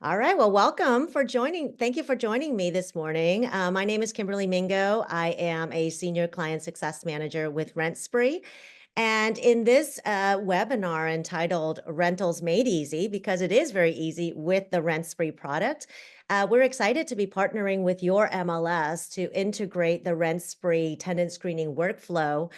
All right. Well, welcome for joining. Thank you for joining me this morning. My name is Kimberly Mingo. I am a senior client success manager with RentSpree. And in this webinar entitled Rentals Made Easy, because it is very easy with the RentSpree product, we're excited to be partnering with your MLS to integrate the RentSpree tenant screening workflow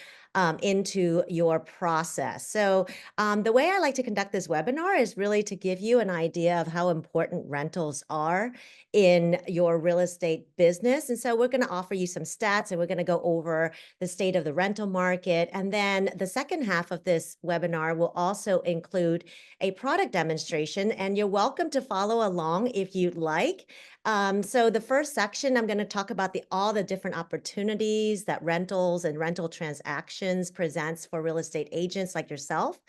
into your process. So the way I like to conduct this webinar is really to give you an idea of how important rentals are in your real estate business. And so we're going to offer you some stats and we're going to go over the state of the rental market. And then the second half of this webinar will also include a product demonstration. And you're welcome to follow along if you'd like. So the first section, I'm going to talk about all the different opportunities that rentals and rental transactions presents for real estate agents like yourself.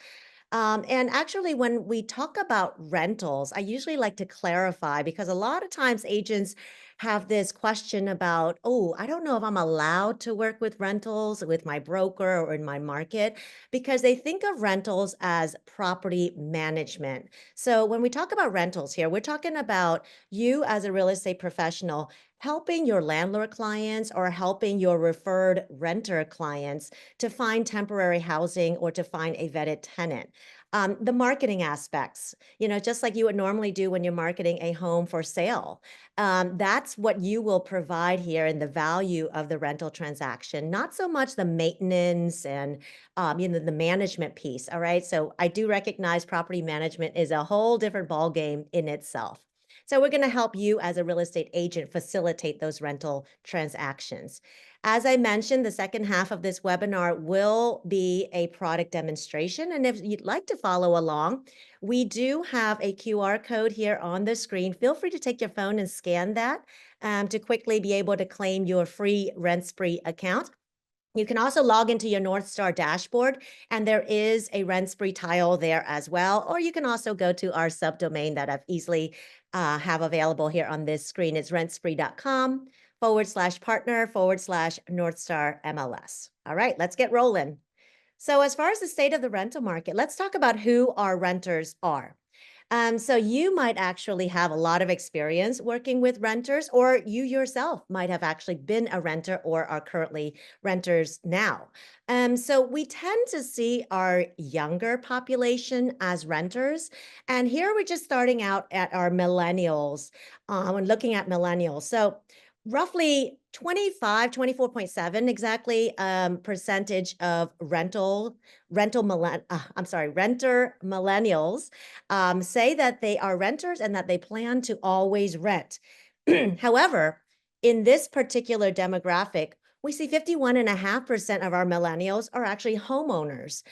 And actually, when we talk about rentals, I usually like to clarify because a lot of times agents have this question about, oh, I don't know if I'm allowed to work with rentals with my broker or in my market because they think of rentals as property management. So when we talk about rentals here, we're talking about you as a real estate professional helping your landlord clients or helping your referred renter clients to find temporary housing or to find a vetted tenant. The marketing aspects, just like you would normally do when you're marketing a home for sale. That's what you will provide here in the value of the rental transaction, not so much the maintenance and the management piece. All right. So I do recognize property management is a whole different ballgame in itself. So we're going to help you as a real estate agent facilitate those rental transactions. As I mentioned, the second half of this webinar will be a product demonstration. And if you'd like to follow along, we do have a QR code here on the screen. Feel free to take your phone and scan that to quickly be able to claim your free RentSpree account. You can also log into your Northstar dashboard, and there is a RentSpree tile there as well. Or you can also go to our subdomain that I've easily have available here on this screen. It's rentspree.com/partner/NorthstarMLS. All right, let's get rolling. So as far as the state of the rental market, let's talk about who our renters are. So you might actually have a lot of experience working with renters, or you yourself might have actually been a renter or are currently renters now. So we tend to see our younger population as renters. And here we're just starting out at our millennials, when looking at millennials. So roughly 24.7 exactly percentage of renter millennials say that they are renters and that they plan to always rent. However, in this particular demographic, we see 51.5% of our millennials are actually homeowners.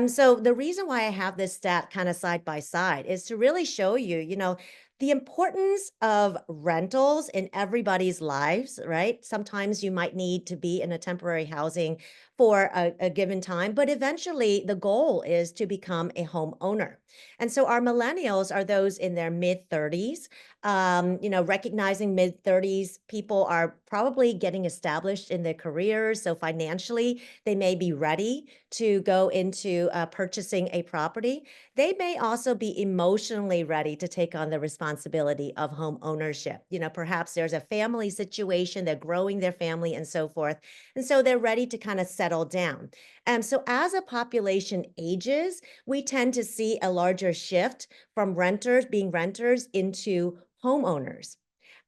So the reason why I have this stat kind of side by side is to really show you, the importance of rentals in everybody's lives, right? Sometimes you might need to be in a temporary housing for a given time, but eventually the goal is to become a homeowner. And so our millennials are those in their mid 30s. Recognizing mid 30s people are probably getting established in their careers. So financially, they may be ready to go into purchasing a property. They may also be emotionally ready to take on the responsibility of home ownership. Perhaps there's a family situation, they're growing their family and so forth. And so they're ready to kind of settle down. So as a population ages, we tend to see a larger shift from being renters into homeowners.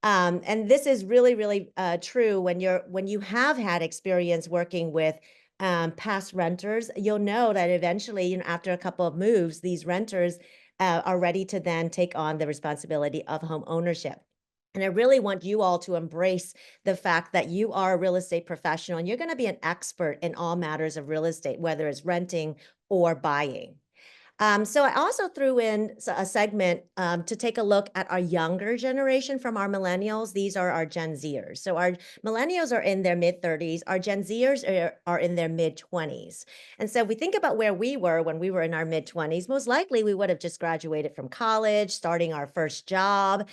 And this is really, really true when you have had experience working with past renters. You'll know that eventually, after a couple of moves, these renters are ready to then take on the responsibility of home ownership. And I really want you all to embrace the fact that you are a real estate professional and you're going to be an expert in all matters of real estate, whether it's renting or buying. So I also threw in a segment to take a look at our younger generation from our millennials. These are our Gen Zers. So our millennials are in their mid 30s. Our Gen Zers are in their mid 20s. And so if we think about where we were when we were in our mid 20s, most likely we would have just graduated from college, starting our first job.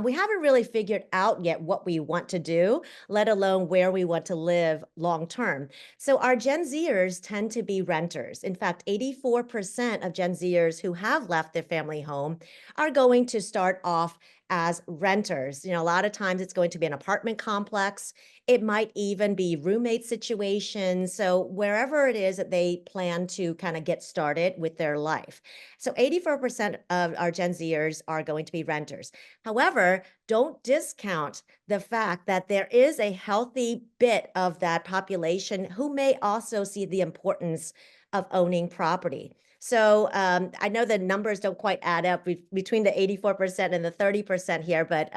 We haven't really figured out yet what we want to do, let alone where we want to live long term. So our Gen Zers tend to be renters. In fact, 84% of Gen Gen Zers who have left their family home are going to start off as renters. A lot of times it's going to be an apartment complex. It might even be roommate situations. So wherever it is that they plan to kind of get started with their life. So 84% of our Gen Zers are going to be renters. However, don't discount the fact that there is a healthy bit of that population who may also see the importance of owning property. So I know the numbers don't quite add up between the 84% and the 30% here, but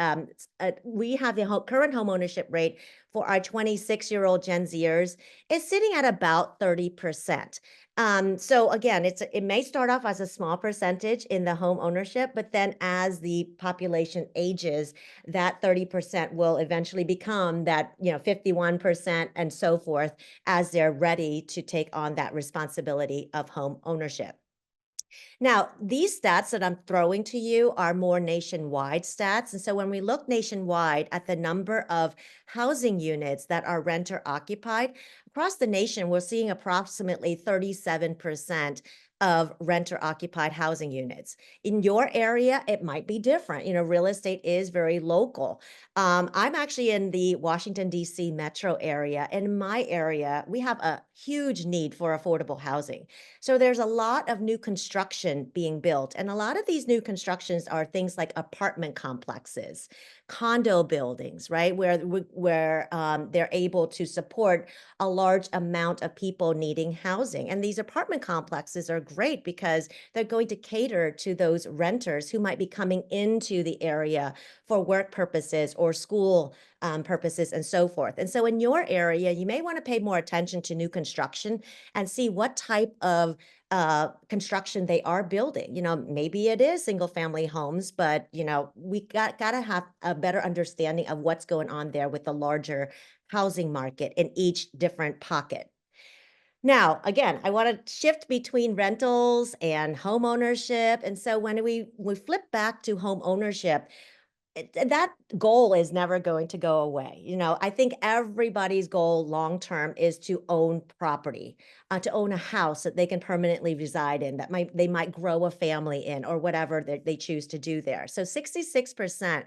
we have the current home ownership rate for our 26-year-old Gen Zers is sitting at about 30%. So again, it may start off as a small percentage in the home ownership, but then as the population ages, that 30% will eventually become that 51% and so forth as they're ready to take on that responsibility of home ownership. Now, these stats that I'm throwing to you are more nationwide stats. And so when we look nationwide at the number of housing units that are renter occupied across the nation, we're seeing approximately 37% of renter occupied housing units. In your area, it might be different. Real estate is very local. I'm actually in the Washington, D.C. metro area. In my area, we have a huge need for affordable housing. So there's a lot of new construction being built. And a lot of these new constructions are things like apartment complexes, condo buildings, right? Where they're able to support a large amount of people needing housing. And these apartment complexes are great because they're going to cater to those renters who might be coming into the area for work purposes or school purposes and so forth. And so in your area, you may want to pay more attention to new construction and see what type of construction they are building. Maybe it is single family homes, but we gotta have a better understanding of what's going on there with the larger housing market in each different pocket. Now, again, I want to shift between rentals and home ownership. And so when we flip back to home ownership, that goal is never going to go away. I think everybody's goal long term is to own property, to own a house that they can permanently reside in, that they might grow a family in, or whatever they choose to do there. So 66%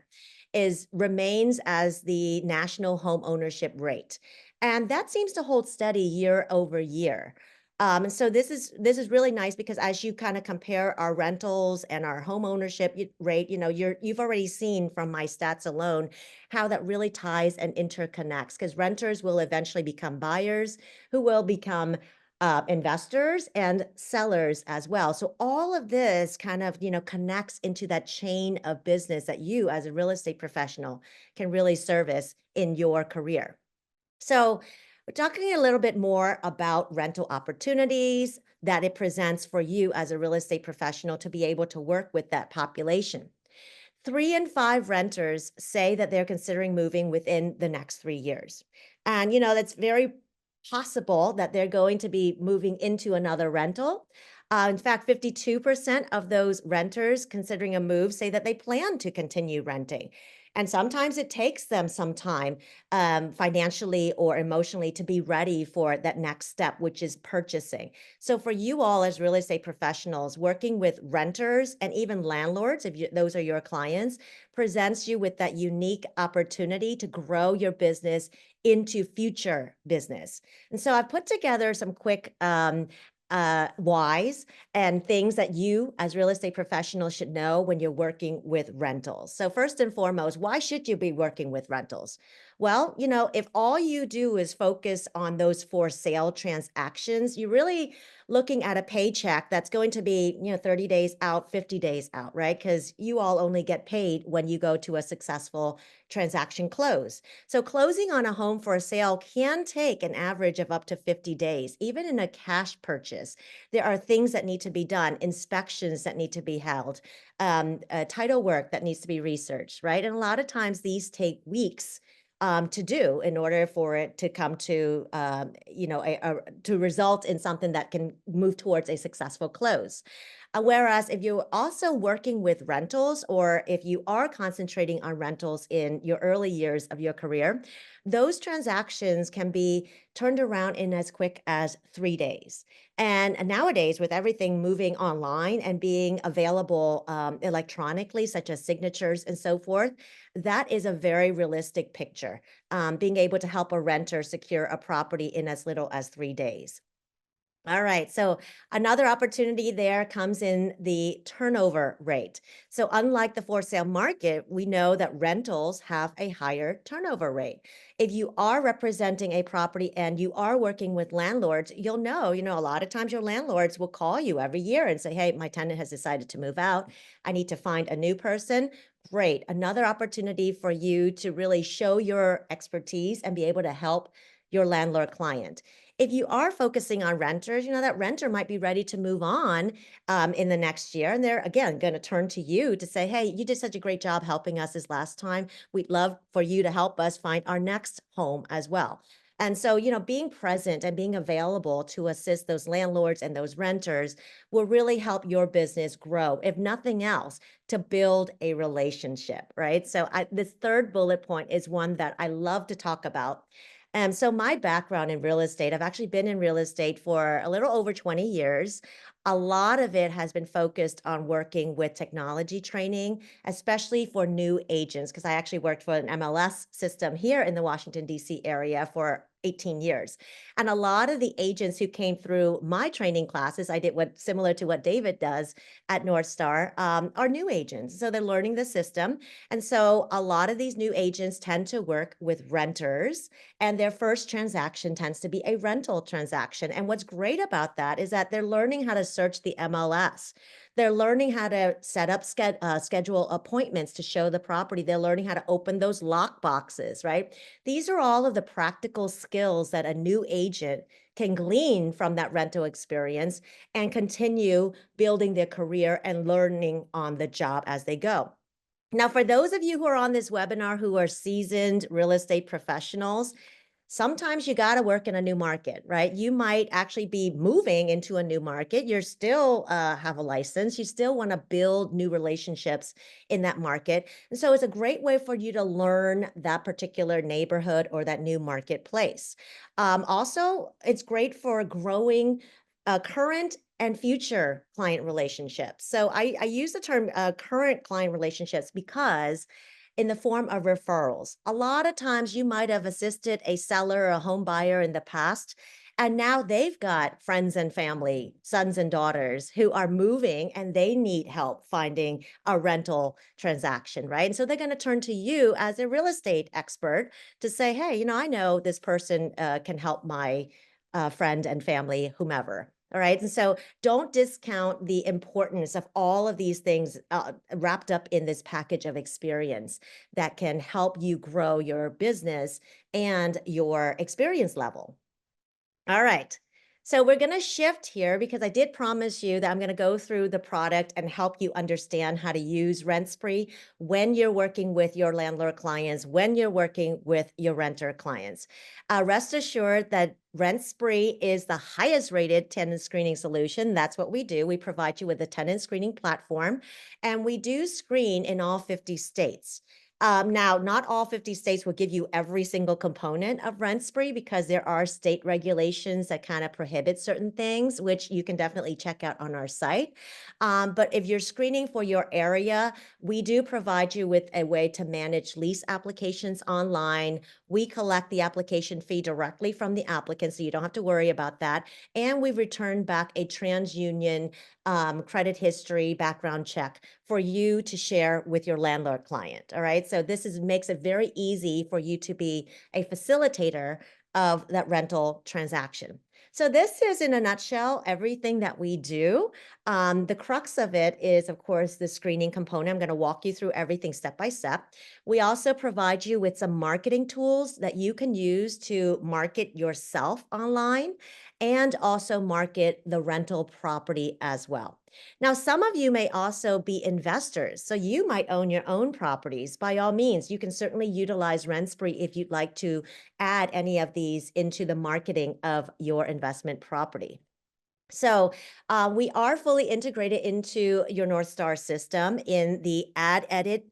remains as the national home ownership rate, and that seems to hold steady year over year. And so this is really nice because as you kind of compare our rentals and our home ownership rate, you've already seen from my stats alone how that really ties and interconnects, because renters will eventually become buyers who will become investors and sellers as well. So all of this kind of connects into that chain of business that you as a real estate professional can really service in your career. So we're talking a little bit more about rental opportunities that it presents for you as a real estate professional to be able to work with that population. 3 in 5 renters say that they're considering moving within the next 3 years. And, that's very possible that they're going to be moving into another rental. In fact, 52% of those renters considering a move say that they plan to continue renting. And sometimes it takes them some time financially or emotionally to be ready for that next step, which is purchasing. So for you all as real estate professionals, working with renters and even landlords, if those are your clients, presents you with that unique opportunity to grow your business into future business. And so I've put together some quick whys and things that you as real estate professionals should know when you're working with rentals. So first and foremost, why should you be working with rentals? Well, if all you do is focus on those for sale transactions, you're really looking at a paycheck that's going to be, 30 days out, 50 days out, right? Because you all only get paid when you go to a successful transaction close. So closing on a home for a sale can take an average of up to 50 days. Even in a cash purchase, there are things that need to be done, inspections that need to be held, title work that needs to be researched, right? And a lot of times these take weeks to do in order for it to come to, to result in something that can move towards a successful close. Whereas if you're also working with rentals, or if you are concentrating on rentals in your early years of your career, those transactions can be turned around in as quick as 3 days. And nowadays, with everything moving online and being available electronically, such as signatures and so forth, that is a very realistic picture. Being able to help a renter secure a property in as little as 3 days. All right. So another opportunity there comes in the turnover rate. So unlike the for sale market, we know that rentals have a higher turnover rate. If you are representing a property and you are working with landlords, a lot of times your landlords will call you every year and say, "Hey, my tenant has decided to move out. I need to find a new person." Great. Another opportunity for you to really show your expertise and be able to help your landlord client. If you are focusing on renters, that renter might be ready to move on in the next year. And they're, again, going to turn to you to say, "Hey, you did such a great job helping us this last time. We'd love for you to help us find our next home as well." And so, being present and being available to assist those landlords and those renters will really help your business grow, if nothing else, to build a relationship, right? So, this third bullet point is one that I love to talk about. So my background in real estate, I've actually been in real estate for a little over 20 years. A lot of it has been focused on working with technology training, especially for new agents, because I actually worked for an MLS system here in the Washington, D.C. area for 18 years. And a lot of the agents who came through my training classes, I did what similar to what David does at Northstar, are new agents. So they're learning the system. And so a lot of these new agents tend to work with renters, and their first transaction tends to be a rental transaction. And what's great about that is that they're learning how to search the MLS. They're learning how to set up schedule appointments to show the property. They're learning how to open those lock boxes, right? These are all of the practical skills that a new agent can glean from that rental experience and continue building their career and learning on the job as they go. Now, for those of you who are on this webinar who are seasoned real estate professionals, sometimes you got to work in a new market, right? You might actually be moving into a new market. You're still have a license. You still want to build new relationships in that market. And so it's a great way for you to learn that particular neighborhood or that new marketplace. Also, it's great for growing current and future client relationships. So I use the term current client relationships because in the form of referrals. A lot of times you might have assisted a seller or a home buyer in the past, and now they've got friends and family, sons and daughters who are moving and they need help finding a rental transaction, right? And so they're going to turn to you as a real estate expert to say, "Hey, I know this person can help my friend and family, whomever." All right. And so don't discount the importance of all of these things wrapped up in this package of experience that can help you grow your business and your experience level. All right. So we're going to shift here because I did promise you that I'm going to go through the product and help you understand how to use RentSpree when you're working with your landlord clients, when you're working with your renter clients. Rest assured that RentSpree is the highest rated tenant screening solution. That's what we do. We provide you with a tenant screening platform, and we do screen in all 50 states. Now, not all 50 states will give you every single component of RentSpree because there are state regulations that kind of prohibit certain things, which you can definitely check out on our site. But if you're screening for your area, we do provide you with a way to manage lease applications online. We collect the application fee directly from the applicant, so you don't have to worry about that. And we return back a TransUnion credit history background check for you to share with your landlord client. All right. So this makes it very easy for you to be a facilitator of that rental transaction. So this is, in a nutshell, everything that we do. The crux of it is, of course, the screening component. I'm going to walk you through everything step by step. We also provide you with some marketing tools that you can use to market yourself online and also market the rental property as well. Now, some of you may also be investors, so you might own your own properties. By all means, you can certainly utilize RentSpree if you'd like to add any of these into the marketing of your investment property. So we are fully integrated into your Northstar system in the add edit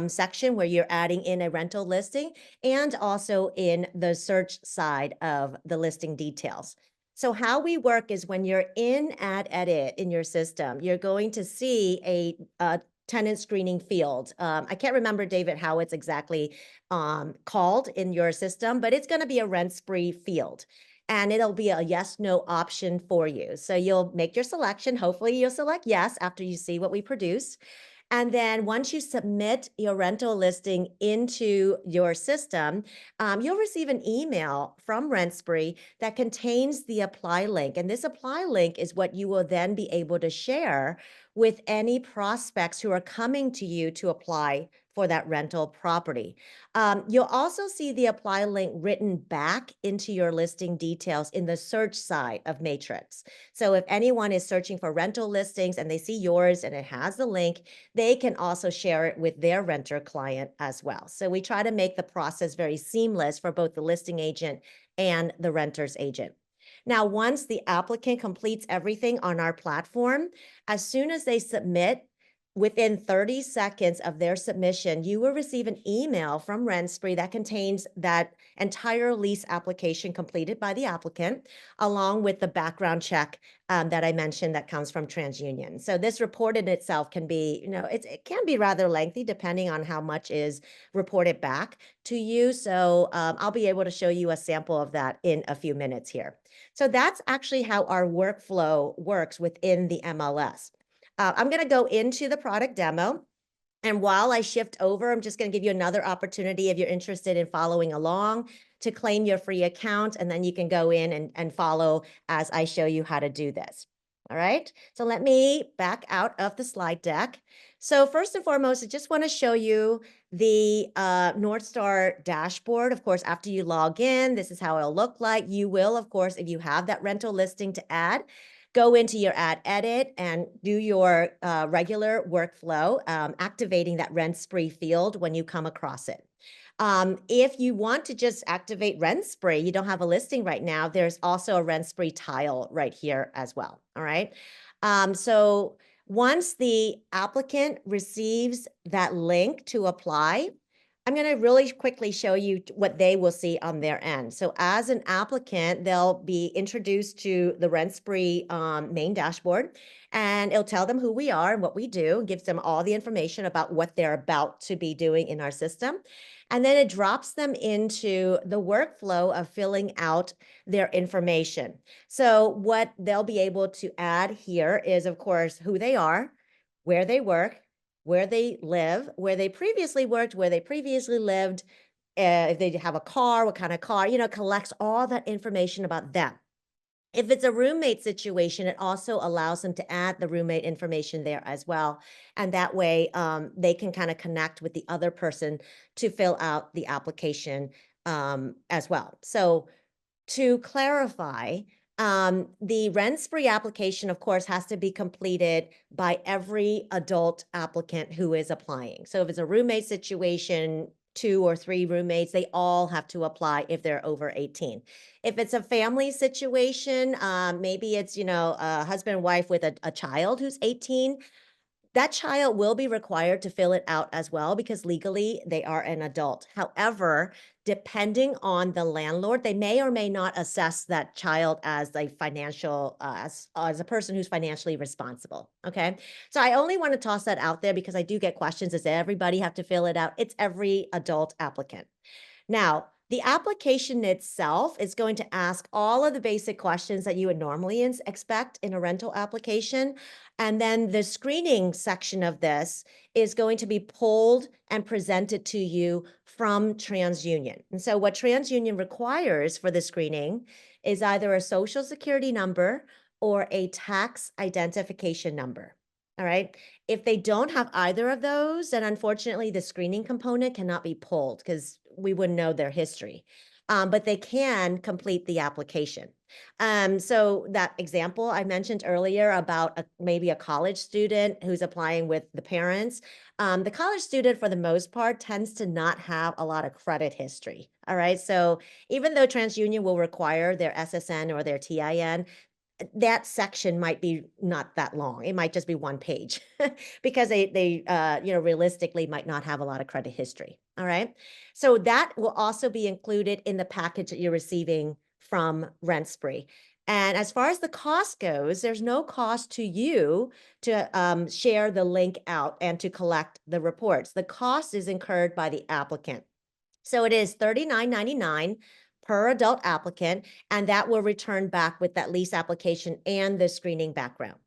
section where you're adding in a rental listing and also in the search side of the listing details. So how we work is when you're in add edit in your system, you're going to see a tenant screening field. I can't remember, David, how it's exactly called in your system, but it's going to be a RentSpree field and it'll be a yes, no option for you. So you'll make your selection. Hopefully you'll select yes after you see what we produce. And then once you submit your rental listing into your system, you'll receive an email from RentSpree that contains the apply link. And this apply link is what you will then be able to share with any prospects who are coming to you to apply for that rental property. You'll also see the apply link written back into your listing details in the search side of Matrix. So if anyone is searching for rental listings and they see yours and it has the link, they can also share it with their renter client as well. So we try to make the process very seamless for both the listing agent and the renter's agent. Now, once the applicant completes everything on our platform, as soon as they submit, within 30 seconds of their submission, you will receive an email from RentSpree that contains that entire lease application completed by the applicant, along with the background check that I mentioned that comes from TransUnion. So this report in itself can be, it can be rather lengthy depending on how much is reported back to you. So I'll be able to show you a sample of that in a few minutes here. So that's actually how our workflow works within the MLS. I'm going to go into the product demo. And while I shift over, I'm just going to give you another opportunity if you're interested in following along to claim your free account. And then you can go in and follow as I show you how to do this. All right. So let me back out of the slide deck. So first and foremost, I just want to show you the Northstar dashboard. Of course, after you log in, this is how it'll look like. You will, of course, if you have that rental listing to add, go into your add edit and do your regular workflow, activating that RentSpree field when you come across it. If you want to just activate RentSpree, you don't have a listing right now, there's also a RentSpree tile right here as well, all right? So once the applicant receives that link to apply, I'm going to really quickly show you what they will see on their end. So as an applicant, they'll be introduced to the RentSpree main dashboard, and it'll tell them who we are and what we do, gives them all the information about what they're about to be doing in our system. And then it drops them into the workflow of filling out their information. So what they'll be able to add here is, of course, who they are, where they work, where they live, where they previously worked, where they previously lived, if they have a car, what kind of car, collects all that information about them. If it's a roommate situation, it also allows them to add the roommate information there as well. And that way they can kind of connect with the other person to fill out the application as well. So to clarify, the RentSpree application, of course, has to be completed by every adult applicant who is applying. So if it's a roommate situation, 2 or 3 roommates, they all have to apply if they're over 18. If it's a family situation, maybe it's, a husband and wife with a child who's 18, that child will be required to fill it out as well because legally they are an adult. However, depending on the landlord, they may or may not assess that child as a financial, as a person who's financially responsible. Okay. So I only want to toss that out there because I do get questions. Does everybody have to fill it out? It's every adult applicant. Now, the application itself is going to ask all of the basic questions that you would normally expect in a rental application. And then the screening section of this is going to be pulled and presented to you from TransUnion. And so what TransUnion requires for the screening is either a social security number or a tax identification number. All right. If they don't have either of those, then unfortunately the screening component cannot be pulled because we wouldn't know their history. But they can complete the application. So that example I mentioned earlier about maybe a college student who's applying with the parents, the college student for the most part tends to not have a lot of credit history. All right. So even though TransUnion will require their SSN or their TIN, that section might be not that long. It might just be one page because they realistically might not have a lot of credit history. All right. So that will also be included in the package that you're receiving from RentSpree. And as far as the cost goes, there's no cost to you to share the link out and to collect the reports. The cost is incurred by the applicant. So it is $39.99 per adult applicant, and that will return back with that lease application and the screening background.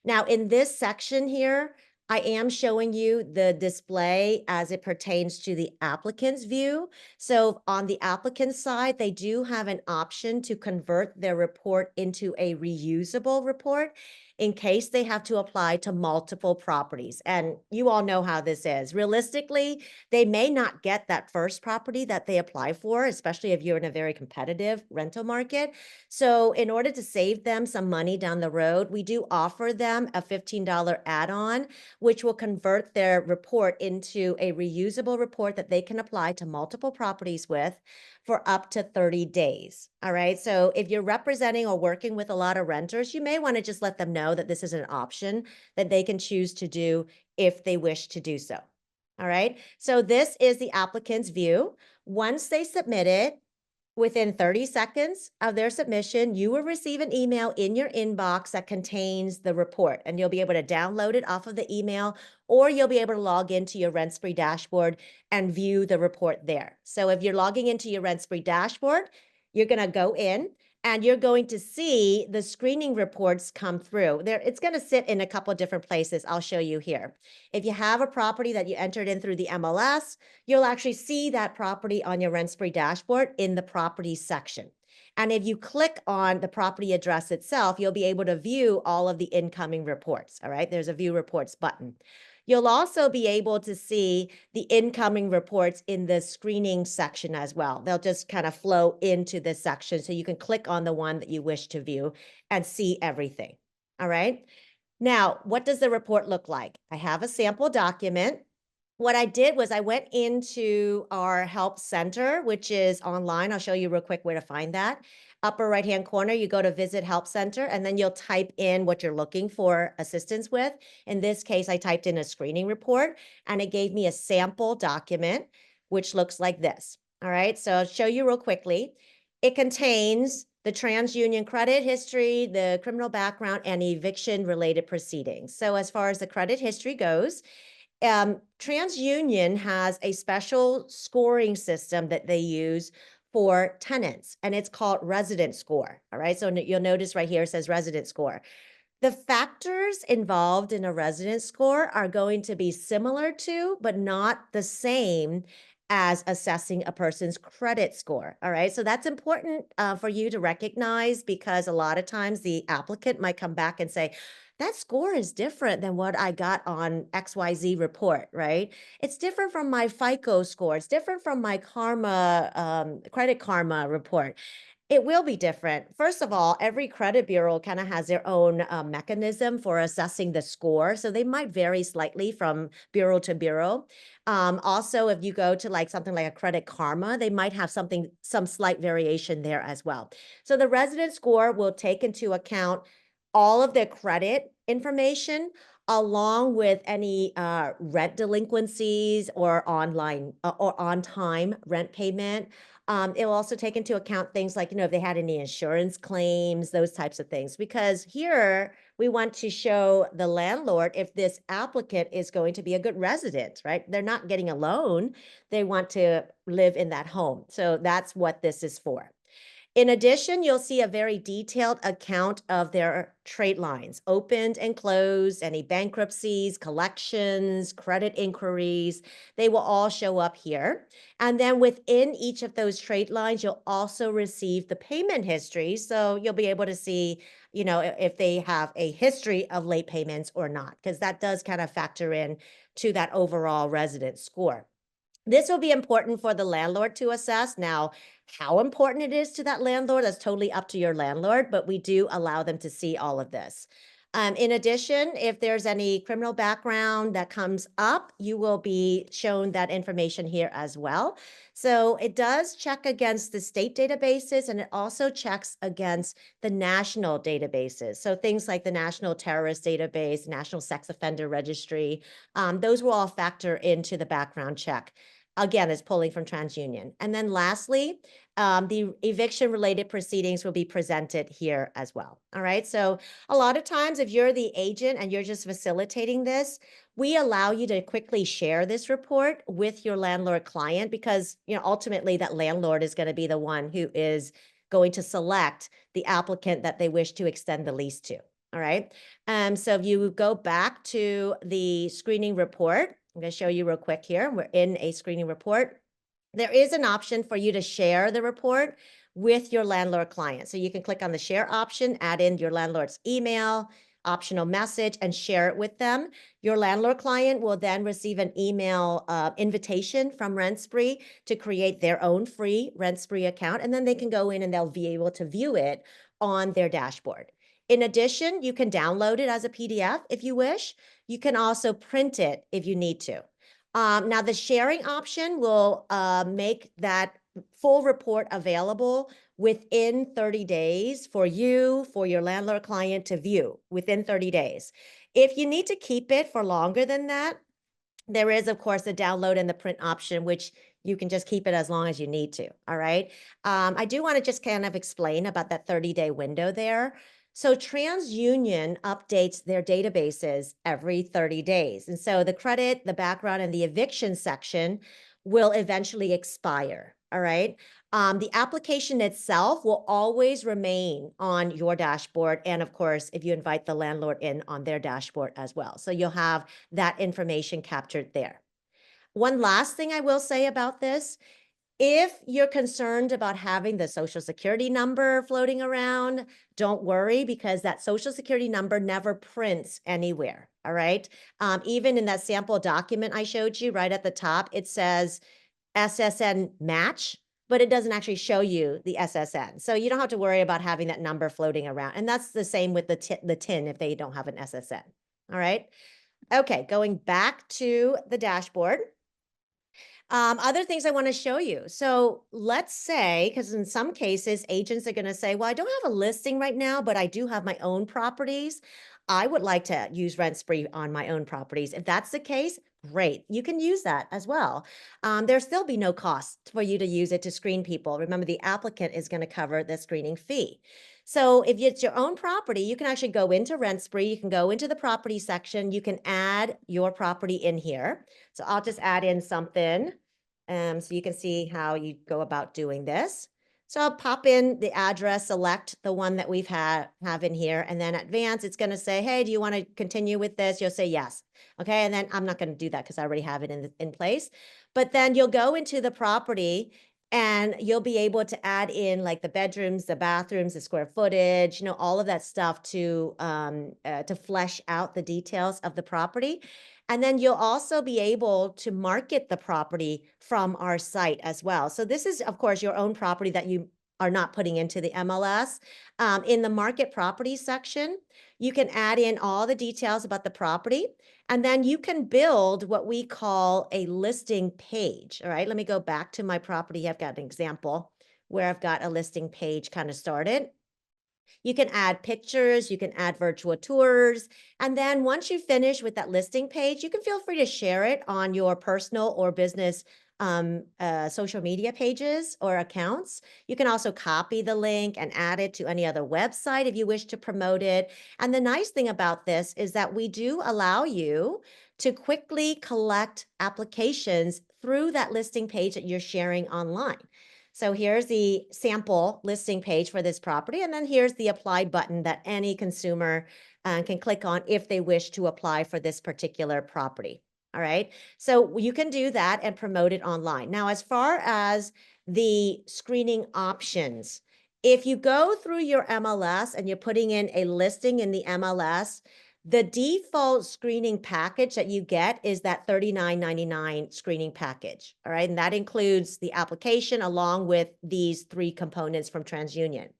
Now, in this section here, I am showing you the display as it pertains to the applicant's view. So on the applicant side, they do have an option to convert their report into a reusable report in case they have to apply to multiple properties. And you all know how this is. Realistically, they may not get that first property that they apply for, especially if you're in a very competitive rental market. So in order to save them some money down the road, we do offer them a $15 add-on, which will convert their report into a reusable report that they can apply to multiple properties with for up to 30 days. All right. So if you're representing or working with a lot of renters, you may want to just let them know that this is an option that they can choose to do if they wish to do so. All right. So this is the applicant's view. Once they submit it, within 30 seconds of their submission, you will receive an email in your inbox that contains the report, and you'll be able to download it off of the email, or you'll be able to log into your RentSpree dashboard and view the report there. So if you're logging into your RentSpree dashboard, you're going to go in and you're going to see the screening reports come through. There, it's going to sit in a couple of different places. I'll show you here. If you have a property that you entered in through the MLS, you'll actually see that property on your RentSpree dashboard in the property section. And if you click on the property address itself, you'll be able to view all of the incoming reports. All right, there's a view reports button. You'll also be able to see the incoming reports in the screening section as well. They'll just kind of flow into this section, so you can click on the one that you wish to view and see everything. All right. Now, what does the report look like? I have a sample document. What I did was I went into our help center, which is online. I'll show you real quick where to find that. Upper right-hand corner, you go to visit help center, and then you'll type in what you're looking for assistance with. In this case, I typed in a screening report, and it gave me a sample document, which looks like this. All right, so I'll show you real quickly. It contains the TransUnion credit history, the criminal background, and eviction-related proceedings. So as far as the credit history goes, TransUnion has a special scoring system that they use for tenants, and it's called resident score. All right, so you'll notice right here it says resident score. The factors involved in a resident score are going to be similar to, but not the same as assessing a person's credit score. All right, so that's important for you to recognize, because a lot of times the applicant might come back and say, that score is different than what I got on XYZ report, right? It's different from my FICO score. It's different from my Karma, Credit Karma report. It will be different. First of all, every credit bureau kind of has their own mechanism for assessing the score. So they might vary slightly from bureau to bureau. Also, if you go to like something like a Credit Karma, they might have some slight variation there as well. So the resident score will take into account all of the credit information, along with any rent delinquencies or online or on-time rent payment. It will also take into account things like, if they had any insurance claims, those types of things. Because here we want to show the landlord if this applicant is going to be a good resident, right? They're not getting a loan. They want to live in that home. So that's what this is for. In addition, you'll see a very detailed account of their trade lines, opened and closed, any bankruptcies, collections, credit inquiries. They will all show up here. And then within each of those trade lines, you'll also receive the payment history. So you'll be able to see, if they have a history of late payments or not, because that does kind of factor in to that overall resident score. This will be important for the landlord to assess. Now, how important it is to that landlord, that's totally up to your landlord, but we do allow them to see all of this. In addition, if there's any criminal background that comes up, you will be shown that information here as well. So it does check against the state databases, and it also checks against the national databases. So things like the National Terrorist Database, National Sex Offender Registry, those will all factor into the background check. Again, it's pulling from TransUnion. And then lastly, the eviction related proceedings will be presented here as well. All right. So a lot of times, if you're the agent and you're just facilitating this, we allow you to quickly share this report with your landlord client because, ultimately that landlord is going to be the one who is going to select the applicant that they wish to extend the lease to. All right. So if you go back to the screening report, I'm going to show you real quick here. We're in a screening report. There is an option for you to share the report with your landlord client. So you can click on the share option, add in your landlord's email, optional message, and share it with them. Your landlord client will then receive an email invitation from RentSpree to create their own free RentSpree account, and then they can go in and they'll be able to view it on their dashboard. In addition, you can download it as a PDF if you wish. You can also print it if you need to. Now, the sharing option will make that full report available within 30 days for you, for your landlord client to view within 30 days. If you need to keep it for longer than that, there is, of course, the download and the print option, which you can just keep it as long as you need to. All right. I do want to just kind of explain about that 30-day window there. So TransUnion updates their databases every 30 days. And so the credit, the background, and the eviction section will eventually expire. All right. The application itself will always remain on your dashboard. And of course, if you invite the landlord in on their dashboard as well. So you'll have that information captured there. One last thing I will say about this, if you're concerned about having the Social Security number floating around, don't worry because that Social Security number never prints anywhere, all right? Even in that sample document I showed you right at the top, it says SSN match, but it doesn't actually show you the SSN. So you don't have to worry about having that number floating around. And that's the same with the TIN if they don't have an SSN, all right? Okay, going back to the dashboard. Other things I want to show you. So let's say, because in some cases, agents are going to say, well, I don't have a listing right now, but I do have my own properties. I would like to use RentSpree on my own properties. If that's the case, great. You can use that as well. There'll still be no cost for you to use it to screen people. Remember, the applicant is going to cover the screening fee. So if it's your own property, you can actually go into RentSpree. You can go into the property section. You can add your property in here. So I'll just add in something so you can see how you go about doing this. So I'll pop in the address, select the one that we've have in here, and then advance, it's going to say, hey, do you want to continue with this? You'll say yes. Okay, and then I'm not going to do that because I already have it in place. But then you'll go into the property and you'll be able to add in like the bedrooms, the bathrooms, the square footage, all of that stuff to flesh out the details of the property. And then you'll also be able to market the property from our site as well. So this is, of course, your own property that you are not putting into the MLS. In the market property section, you can add in all the details about the property, and then you can build what we call a listing page. All right, let me go back to my property. I've got an example where I've got a listing page kind of started. You can add pictures, you can add virtual tours, and then once you finish with that listing page, you can feel free to share it on your personal or business social media pages or accounts. You can also copy the link and add it to any other website if you wish to promote it. And the nice thing about this is that we do allow you to quickly collect applications through that listing page that you're sharing online. So here's the sample listing page for this property, and then here's the apply button that any consumer can click on if they wish to apply for this particular property. All right, so you can do that and promote it online. Now, as far as the screening options, if you go through your MLS and you're putting in a listing in the MLS, the default screening package that you get is that $39.99 screening package. All right, and that includes the application along with these 3 components from TransUnion.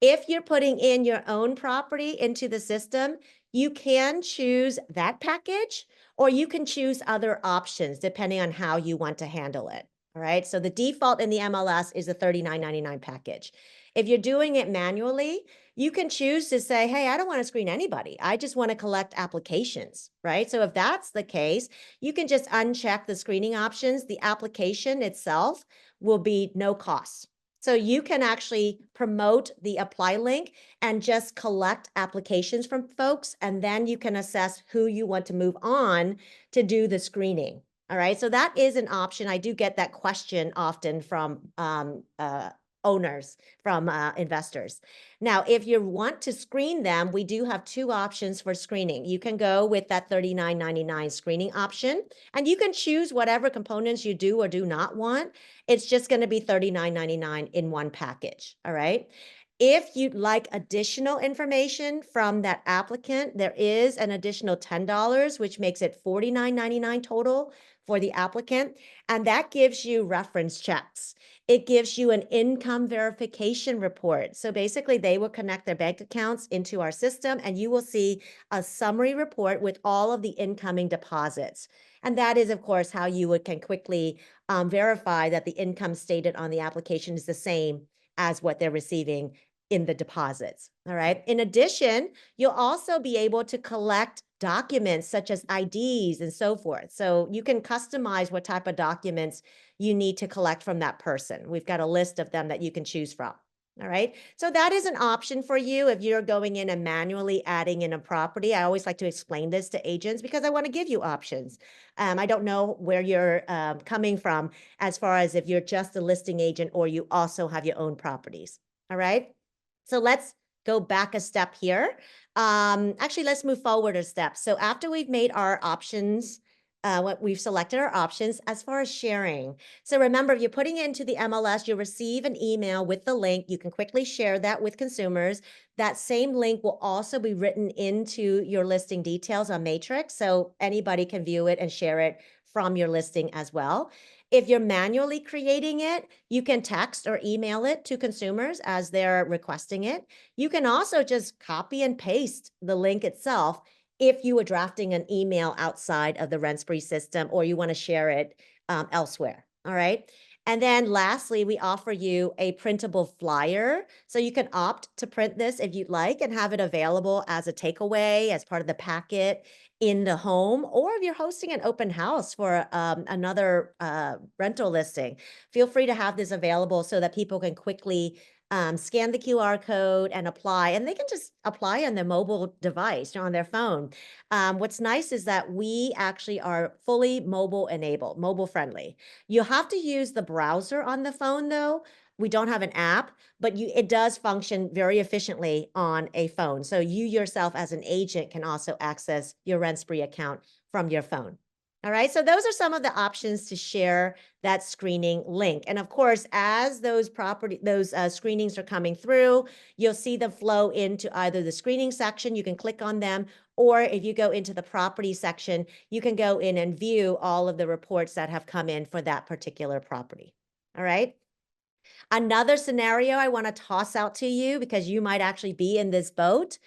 If you're putting in your own property into the system, you can choose that package or you can choose other options depending on how you want to handle it. All right. So the default in the MLS is the $39.99 package. If you're doing it manually, you can choose to say, hey, I don't want to screen anybody. I just want to collect applications. Right. So if that's the case, you can just uncheck the screening options. The application itself will be no cost. So you can actually promote the apply link and just collect applications from folks, and then you can assess who you want to move on to do the screening. All right, so that is an option. I do get that question often from owners, from investors. Now, if you want to screen them, we do have two options for screening. You can go with that $39.99 screening option, and you can choose whatever components you do or do not want. It's just going to be $39.99 in one package. All right. If you'd like additional information from that applicant, there is an additional $10, which makes it $49.99 total for the applicant. And that gives you reference checks. It gives you an income verification report. So basically, they will connect their bank accounts into our system, and you will see a summary report with all of the incoming deposits. And that is, of course, how you can quickly verify that the income stated on the application is the same as what they're receiving in the deposits. All right. In addition, you'll also be able to collect documents such as IDs and so forth. So you can customize what type of documents you need to collect from that person. We've got a list of them that you can choose from. All right. So that is an option for you if you're going in and manually adding in a property. I always like to explain this to agents because I want to give you options. I don't know where you're coming from as far as if you're just a listing agent or you also have your own properties. All right. So let's go back a step here. Actually, let's move forward a step. So after we've made our options, what we've selected our options as far as sharing. So remember, if you're putting it into the MLS, you'll receive an email with the link. You can quickly share that with consumers. That same link will also be written into your listing details on Matrix, so anybody can view it and share it from your listing as well. If you're manually creating it, you can text or email it to consumers as they're requesting it. You can also just copy and paste the link itself if you were drafting an email outside of the RentSpree system or you want to share it elsewhere. All right. And then lastly, we offer you a printable flyer. So you can opt to print this if you'd like and have it available as a takeaway, as part of the packet in the home, or if you're hosting an open house for another rental listing, feel free to have this available so that people can quickly scan the QR code and apply, and they can just apply on their mobile device or on their phone. What's nice is that we actually are fully mobile enabled, mobile friendly. You have to use the browser on the phone though. We don't have an app, but it does function very efficiently on a phone. So you yourself as an agent can also access your RentSpree account from your phone. All right, so those are some of the options to share that screening link. And of course, as those screenings are coming through, you'll see them flow into either the screening section, you can click on them, or if you go into the property section, you can go in and view all of the reports that have come in for that particular property. All right. Another scenario I want to toss out to you because you might actually be in this boat.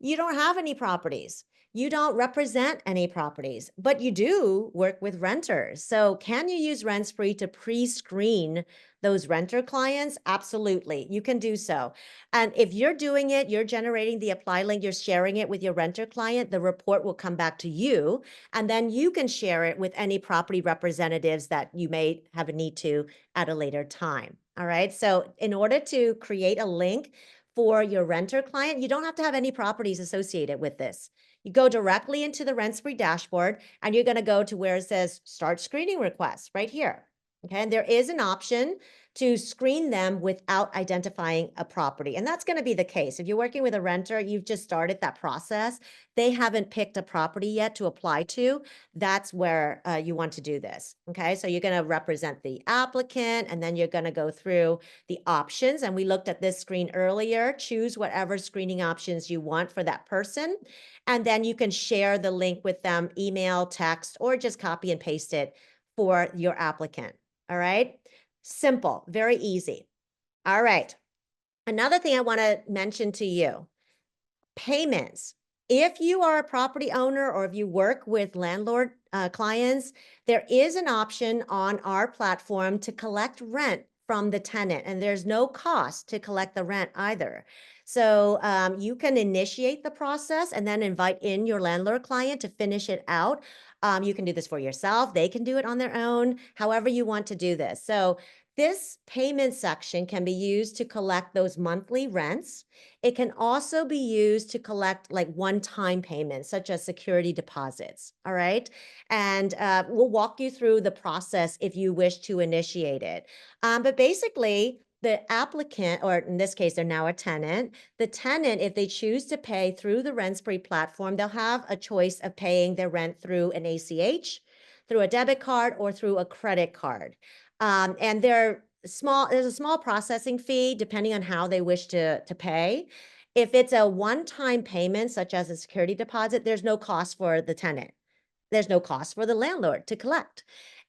You don't have any properties. You don't represent any properties, but you do work with renters. So can you use RentSpree to pre-screen those renter clients? Absolutely, you can do so. And if you're doing it, you're generating the apply link, you're sharing it with your renter client, the report will come back to you, and then you can share it with any property representatives that you may have a need to at a later time. All right, so in order to create a link for your renter client, you don't have to have any properties associated with this. You go directly into the RentSpree dashboard and you're going to go to where it says start screening requests right here. Okay, and there is an option to screen them without identifying a property. And that's going to be the case. If you're working with a renter, you've just started that process. They haven't picked a property yet to apply to. That's where you want to do this. Okay, so you're going to represent the applicant and then you're going to go through the options. And we looked at this screen earlier. Choose whatever screening options you want for that person. And then you can share the link with them, email, text, or just copy and paste it for your applicant. All right. Simple, very easy. All right. Another thing I want to mention to you, payments. If you are a property owner or if you work with landlord clients, there is an option on our platform to collect rent from the tenant, and there's no cost to collect the rent either. So you can initiate the process and then invite in your landlord client to finish it out. You can do this for yourself. They can do it on their own, however you want to do this. So this payment section can be used to collect those monthly rents. It can also be used to collect like one-time payments, such as security deposits. All right. And we'll walk you through the process if you wish to initiate it. But basically, the applicant, or in this case, they're now a tenant, the tenant, if they choose to pay through the RentSpree platform, they'll have a choice of paying their rent through an ACH, through a debit card, or through a credit card. And there's a small processing fee depending on how they wish to pay. If it's a one-time payment, such as a security deposit, there's no cost for the tenant. There's no cost for the landlord to collect.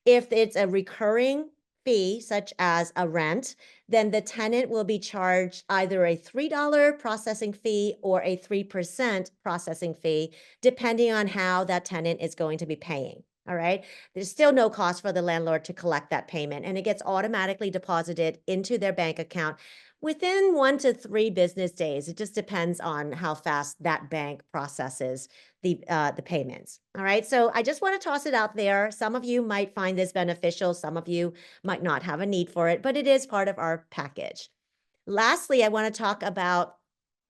If it's a recurring fee, such as a rent, then the tenant will be charged either a $3 processing fee or a 3% processing fee, depending on how that tenant is going to be paying. All right. There's still no cost for the landlord to collect that payment, and it gets automatically deposited into their bank account within 1 to 3 business days. It just depends on how fast that bank processes the payments. All right. So I just want to toss it out there. Some of you might find this beneficial. Some of you might not have a need for it, but it is part of our package. Lastly, I want to talk about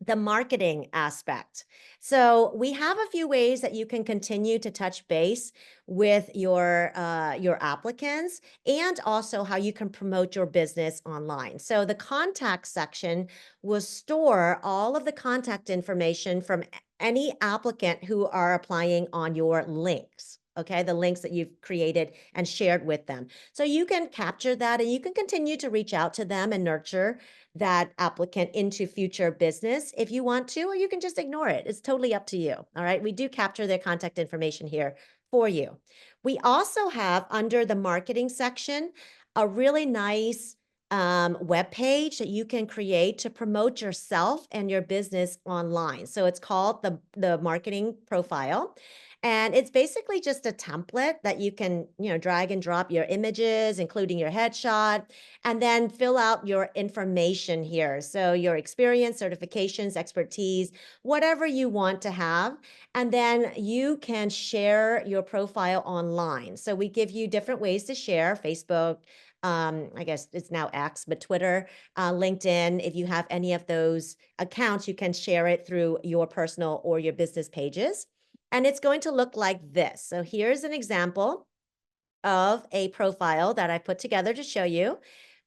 the marketing aspect. So we have a few ways that you can continue to touch base with your applicants, and also how you can promote your business online. So the contact section will store all of the contact information from any applicant who are applying on your links. Okay, the links that you've created and shared with them. So you can capture that and you can continue to reach out to them and nurture that applicant into future business if you want to, or you can just ignore it. It's totally up to you. All right. We do capture their contact information here for you. We also have, under the marketing section, a really nice web page that you can create to promote yourself and your business online. So it's called the marketing profile. And it's basically just a template that you can, drag and drop your images, including your headshot, and then fill out your information here. So your experience, certifications, expertise, whatever you want to have. And then you can share your profile online. So we give you different ways to share: Facebook, I guess it's now X, but Twitter, LinkedIn. If you have any of those accounts, you can share it through your personal or your business pages. And it's going to look like this. So here's an example of a profile that I put together to show you.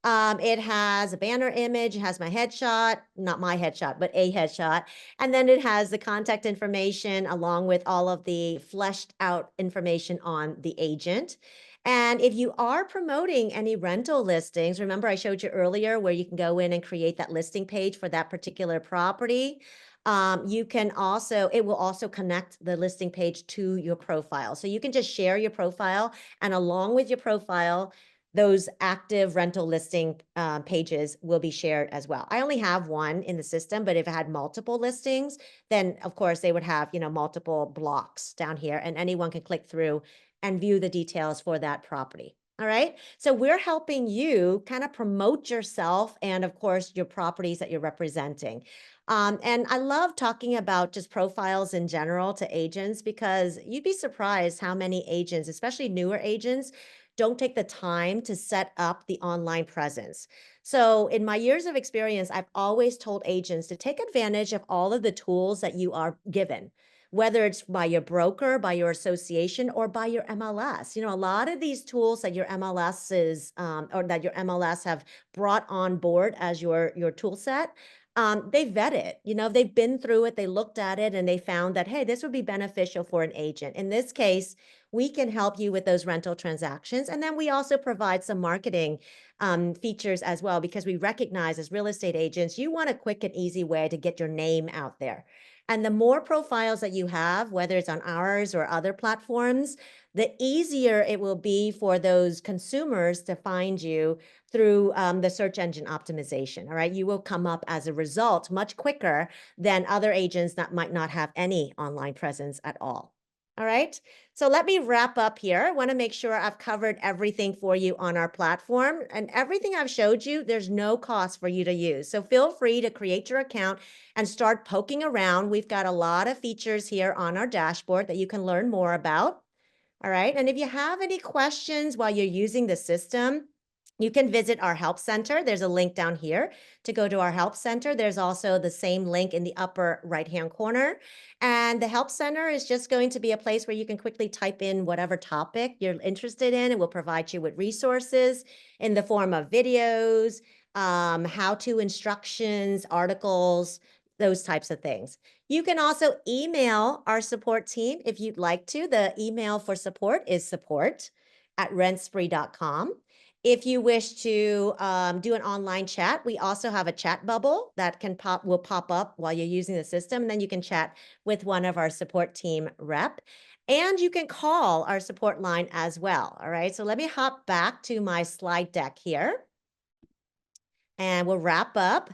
It has a banner image, it has my headshot, not my headshot, but a headshot. And then it has the contact information along with all of the fleshed out information on the agent. And if you are promoting any rental listings, remember I showed you earlier where you can go in and create that listing page for that particular property. You can also, it will also connect the listing page to your profile. So you can just share your profile, and along with your profile, those active rental listing pages will be shared as well. I only have one in the system, but if I had multiple listings, then of course they would have, multiple blocks down here, and anyone can click through and view the details for that property. All right. So we're helping you kind of promote yourself and, of course, your properties that you're representing. And I love talking about just profiles in general to agents, because you'd be surprised how many agents, especially newer agents, don't take the time to set up the online presence. So in my years of experience, I've always told agents to take advantage of all of the tools that you are given, whether it's by your broker, by your association, or by your MLS. A lot of these tools that your MLS is, or that your MLS have brought on board as your tool set, they vet it. They've been through it, they looked at it, and they found that, hey, this would be beneficial for an agent. In this case, we can help you with those rental transactions. And then we also provide some marketing features as well, because we recognize as real estate agents, you want a quick and easy way to get your name out there. And the more profiles that you have, whether it's on ours or other platforms, the easier it will be for those consumers to find you through the search engine optimization. All right. You will come up as a result much quicker than other agents that might not have any online presence at all. All right. So let me wrap up here. I want to make sure I've covered everything for you on our platform, and everything I've showed you, there's no cost for you to use. So feel free to create your account and start poking around. We've got a lot of features here on our dashboard that you can learn more about. All right. And if you have any questions while you're using the system, you can visit our help center. There's a link down here to go to our help center. There's also the same link in the upper right-hand corner. And the help center is just going to be a place where you can quickly type in whatever topic you're interested in. It will provide you with resources in the form of videos, how-to instructions, articles, those types of things. You can also email our support team if you'd like to. The email for support is support@rentspree.com. If you wish to do an online chat, we also have a chat bubble that will pop up while you're using the system. And then you can chat with one of our support team rep. And you can call our support line as well. All right. So let me hop back to my slide deck here. And we'll wrap up.